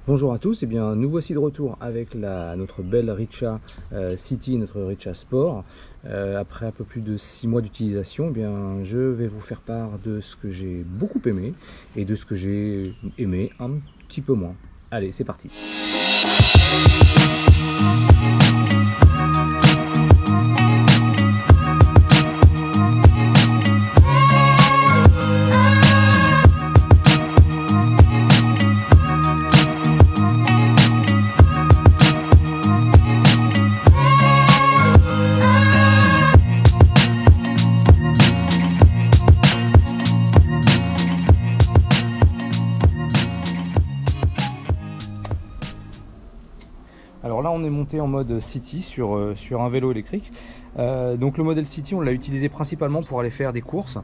Bonjour à tous, et bien nous voici de retour avec notre belle Richa City, notre Richa Sport. Après un peu plus de 6 mois d'utilisation, je vais vous faire part de ce que j'ai beaucoup aimé et de ce que j'ai aimé un petit peu moins. Allez, c'est parti. Alors là on est monté en mode City sur un vélo électrique. Donc le modèle City on l'a utilisé principalement pour aller faire des courses,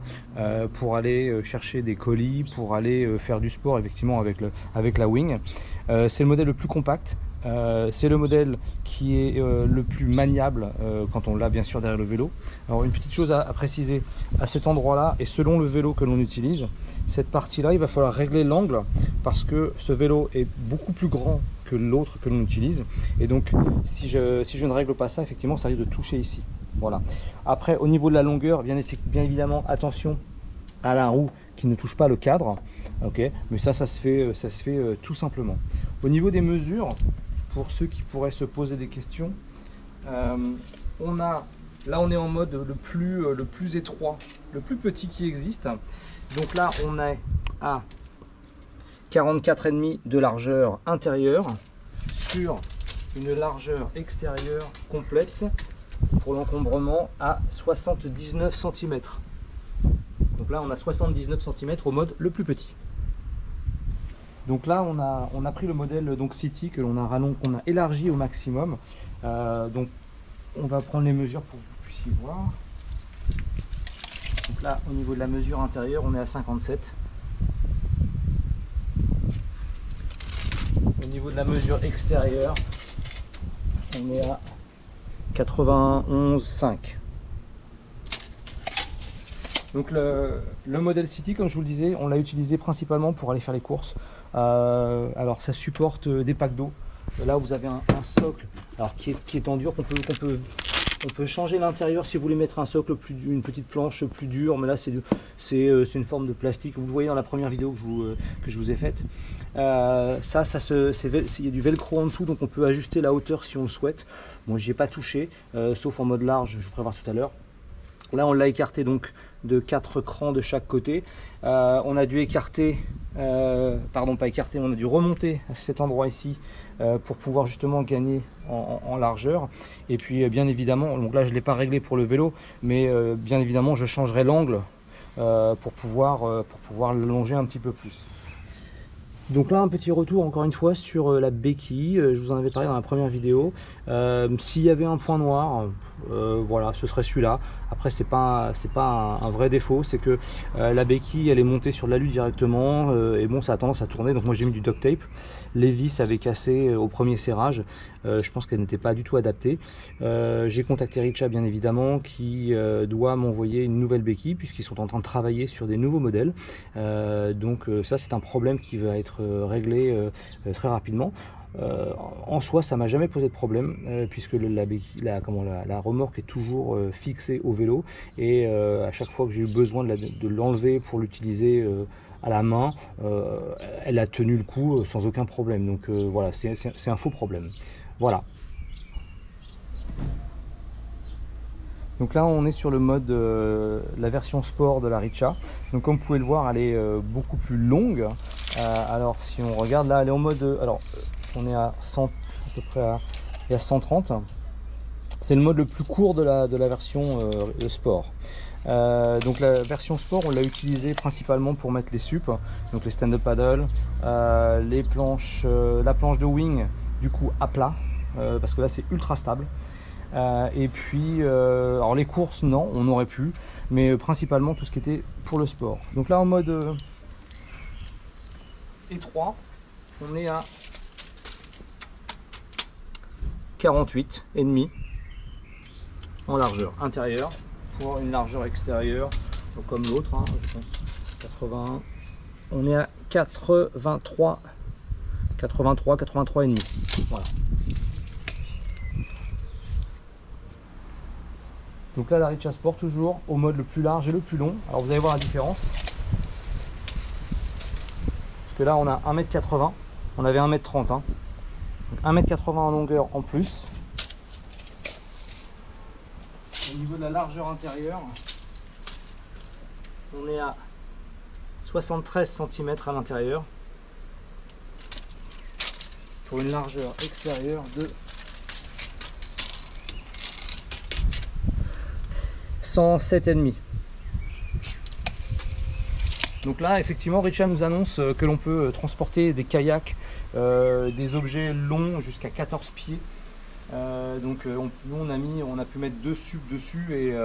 pour aller chercher des colis, pour aller faire du sport effectivement avec la Wing. C'est le modèle le plus compact. C'est le modèle qui est le plus maniable quand on l'a bien sûr derrière le vélo. Alors une petite chose à préciser à cet endroit là, et selon le vélo que l'on utilise, cette partie là il va falloir régler l'angle parce que ce vélo est beaucoup plus grand que l'autre que l'on utilise, et donc si je ne règle pas ça, effectivement ça risque de toucher ici. Voilà. Après au niveau de la longueur, bien évidemment attention à la roue qui ne touche pas le cadre, ok, mais ça se fait tout simplement. Au niveau des mesures, pour ceux qui pourraient se poser des questions, là on est en mode le plus étroit, le plus petit qui existe. Donc là on est à 44,5 de largeur intérieure sur une largeur extérieure complète pour l'encombrement à 79 cm. Donc là on a 79 cm au mode le plus petit. Donc là on a pris le modèle donc City que l'on a élargi au maximum. Donc on va prendre les mesures pour que vous puissiez voir. Donc là au niveau de la mesure intérieure on est à 57. Au niveau de la mesure extérieure on est à 91,5. Donc le modèle City, comme je vous le disais, on l'a utilisé principalement pour aller faire les courses. Alors ça supporte des packs d'eau. Là vous avez un socle alors qui est en dur, on peut changer l'intérieur si vous voulez mettre un socle une petite planche plus dure, mais là c'est une forme de plastique. Vous le voyez dans la première vidéo que je vous ai faite. Il y a du velcro en dessous, donc on peut ajuster la hauteur si on le souhaite. Bon, j'y ai pas touché, sauf en mode large, je vous ferai voir tout à l'heure. Là on l'a écarté donc de 4 crans de chaque côté. On a dû écarter, pardon pas écarter, on a dû remonter à cet endroit ici pour pouvoir justement gagner en largeur. Et puis bien évidemment, donc là je ne l'ai pas réglé pour le vélo, mais bien évidemment je changerai l'angle pour pouvoir le longer un petit peu plus. Donc là un petit retour encore une fois sur la béquille, je vous en avais parlé dans la première vidéo. S'il y avait un point noir, voilà, ce serait celui-là. Après c'est pas un vrai défaut, c'est que la béquille elle est montée sur l'alu directement, et bon ça a tendance à tourner, donc moi j'ai mis du duct tape. Les vis avaient cassé au premier serrage, je pense qu'elles n'étaient pas du tout adaptées. J'ai contacté Richa bien évidemment qui doit m'envoyer une nouvelle béquille puisqu'ils sont en train de travailler sur des nouveaux modèles. Donc ça c'est un problème qui va être réglé très rapidement. En soi ça m'a jamais posé de problème puisque la remorque est toujours fixée au vélo, et à chaque fois que j'ai eu besoin de l'enlever pour l'utiliser à la main, elle a tenu le coup sans aucun problème. Donc voilà, c'est un faux problème. Voilà. Donc là on est sur le mode la version sport de la Richa. Donc comme vous pouvez le voir elle est beaucoup plus longue. Alors si on regarde là elle est en mode alors on est à 100, à peu près à 130. C'est le mode le plus court de la version sport. Donc la version sport on l'a utilisé principalement pour mettre les supes, donc les stand-up paddle, les planches, la planche de Wing du coup à plat, parce que là c'est ultra stable. Et puis alors les courses non, on aurait pu, mais principalement tout ce qui était pour le sport. Donc là en mode étroit on est à 48,5 en largeur intérieure pour une largeur extérieure comme l'autre, hein, je pense 81. On est à 83 83, 83,5. Voilà. Donc là, la Richa Sport toujours au mode le plus large et le plus long. Alors vous allez voir la différence. Parce que là, on a 1m80. On avait 1m30. Hein. Donc 1m80 en longueur en plus. Au niveau de la largeur intérieure, on est à 73 cm à l'intérieur. Pour une largeur extérieure de 107,5. Donc là effectivement Richa nous annonce que l'on peut transporter des kayaks, des objets longs jusqu'à 14 pieds. Donc nous on a pu mettre 2 subs dessus et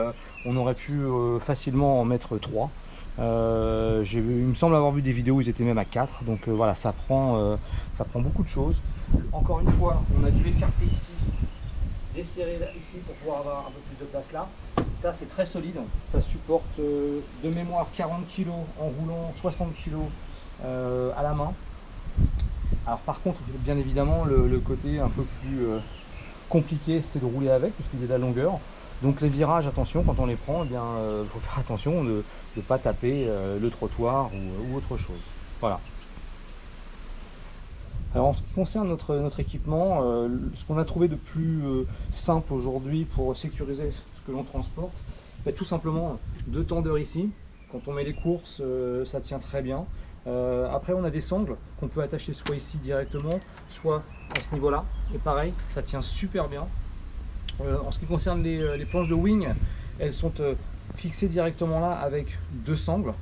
on aurait pu facilement en mettre 3. Il me semble avoir vu des vidéos où ils étaient même à 4. Donc voilà, ça prend beaucoup de choses. Encore une fois, on a dû l'écarter ici, desserrer ici pour pouvoir avoir un peu plus de place là. Ça c'est très solide, ça supporte de mémoire 40 kg en roulant, 60 kg à la main. Alors par contre, bien évidemment, le côté un peu plus compliqué, c'est de rouler avec, puisqu'il y a de la longueur. Donc les virages, attention, quand on les prend, eh bien, faut faire attention de ne pas taper le trottoir ou autre chose. Voilà. Alors en ce qui concerne notre équipement, ce qu'on a trouvé de plus simple aujourd'hui pour sécuriser ce que l'on transporte, tout simplement 2 tendeurs ici. Quand on met les courses, ça tient très bien. Après on a des sangles qu'on peut attacher soit ici directement, soit à ce niveau là, et pareil, ça tient super bien. En ce qui concerne les planches de wing, elles sont fixées directement là avec 2 sangles,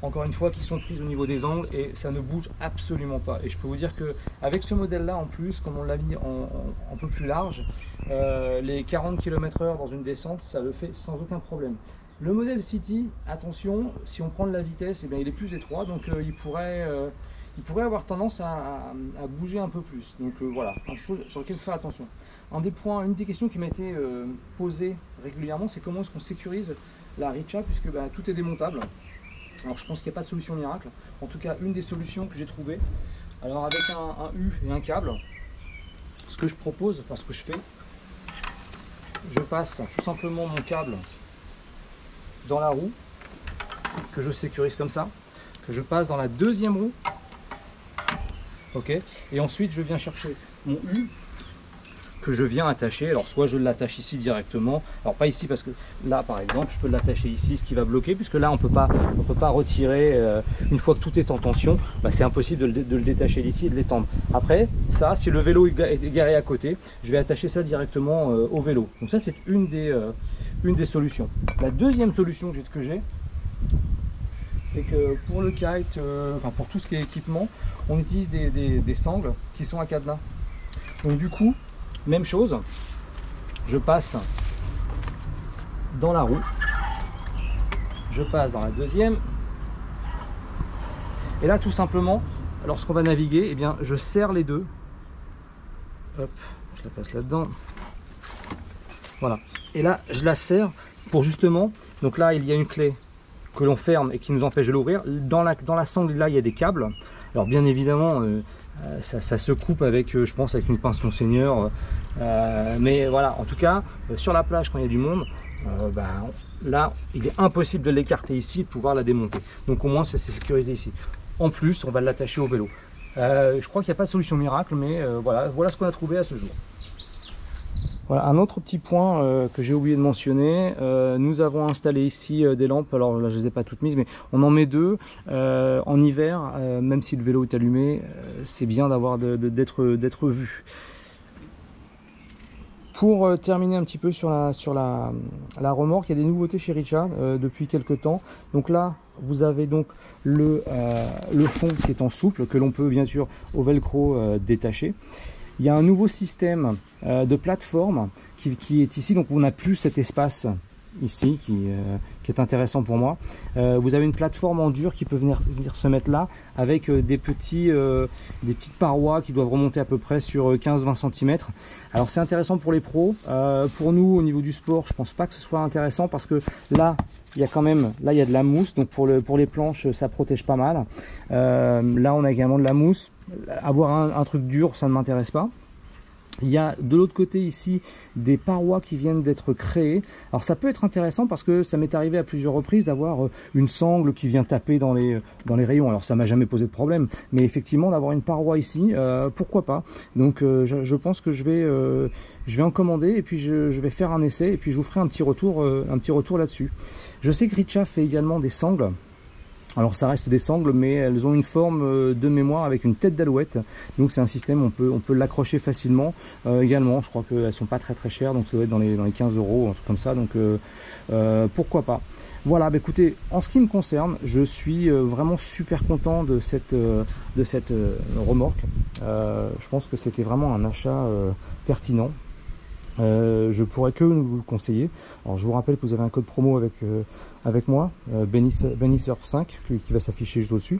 encore une fois qui sont prises au niveau des angles, et ça ne bouge absolument pas. Et je peux vous dire que avec ce modèle là en plus, comme on l'a mis un peu plus large, les 40 km/h dans une descente, ça le fait sans aucun problème. Le modèle City, attention, si on prend de la vitesse, eh bien, il est plus étroit, donc il pourrait avoir tendance à bouger un peu plus. Donc voilà, une chose sur laquelle faire attention. Une des questions qui m'a été posée régulièrement, c'est comment est-ce qu'on sécurise la Richa, puisque tout est démontable. Alors je pense qu'il n'y a pas de solution miracle. En tout cas, une des solutions que j'ai trouvées, alors avec un U et un câble, ce que je propose, enfin ce que je fais, je passe tout simplement mon câble dans la roue, que je sécurise comme ça, que je passe dans la deuxième roue, ok, et ensuite je viens chercher mon U que je viens attacher. Alors soit je l'attache ici directement, alors pas ici parce que là par exemple je peux l'attacher ici, ce qui va bloquer, puisque là on peut pas retirer une fois que tout est en tension, c'est impossible de le détacher d'ici et de l'étendre. Après ça, si le vélo est garé à côté, je vais attacher ça directement au vélo. Donc ça c'est une des solutions. La deuxième solution que j'ai, c'est que pour le kite, enfin pour tout ce qui est équipement, on utilise des sangles qui sont à cadenas. Donc du coup, même chose, je passe dans la roue, je passe dans la deuxième, et là tout simplement, lorsqu'on va naviguer, eh bien, je serre les deux. Hop, je la passe là-dedans. Voilà. Et là, je la serre pour justement, donc là, il y a une clé que l'on ferme et qui nous empêche de l'ouvrir. Dans la sangle, là, il y a des câbles. Alors bien évidemment, ça se coupe avec, je pense, avec une pince Monseigneur. Mais voilà, en tout cas, sur la plage, quand il y a du monde, là, il est impossible de l'écarter ici et de pouvoir la démonter. Donc au moins, ça s'est sécurisé ici. En plus, on va l'attacher au vélo. Je crois qu'il n'y a pas de solution miracle, mais voilà ce qu'on a trouvé à ce jour. Voilà, un autre petit point que j'ai oublié de mentionner, nous avons installé ici des lampes. Alors là je ne les ai pas toutes mises, mais on en met 2 en hiver, même si le vélo est allumé, c'est bien d'être vu. Pour terminer un petit peu sur la remorque, il y a des nouveautés chez Richa depuis quelques temps. Donc là vous avez donc le fond qui est en souple, que l'on peut bien sûr au velcro détacher. Il y a un nouveau système de plateforme qui est ici, donc on n'a plus cet espace ici qui est intéressant pour moi. Vous avez une plateforme en dur qui peut venir se mettre là avec des petites parois qui doivent remonter à peu près sur 15-20 cm. Alors c'est intéressant pour les pros. Pour nous au niveau du sport, je pense pas que ce soit intéressant parce que là il y a quand même, là il y a de la mousse, donc pour les planches ça protège pas mal. Là on a également de la mousse. avoir un truc dur, ça ne m'intéresse pas. Il y a de l'autre côté ici des parois qui viennent d'être créées. Alors ça peut être intéressant parce que ça m'est arrivé à plusieurs reprises d'avoir une sangle qui vient taper dans les rayons. Alors ça m'a jamais posé de problème, mais effectivement d'avoir une paroi ici, pourquoi pas. Donc je pense que je vais en commander et puis je vais faire un essai et puis je vous ferai un petit retour là-dessus. Je sais que Ritcha fait également des sangles. Alors ça reste des sangles, mais elles ont une forme de mémoire avec une tête d'alouette. Donc c'est un système, on peut l'accrocher facilement également. Je crois qu'elles sont pas très chères, donc ça doit être dans les 15 €, un truc comme ça. Donc pourquoi pas. Voilà, bah écoutez, en ce qui me concerne, je suis vraiment super content de cette remorque. Je pense que c'était vraiment un achat pertinent. Je pourrais que vous le conseiller. Alors je vous rappelle que vous avez un code promo avec moi, BennySurf5 qui va s'afficher juste au-dessus.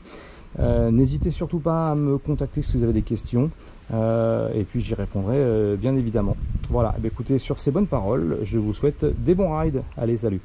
N'hésitez surtout pas à me contacter si vous avez des questions et puis j'y répondrai bien évidemment. Voilà, bah écoutez, sur ces bonnes paroles, je vous souhaite des bons rides. Allez, salut!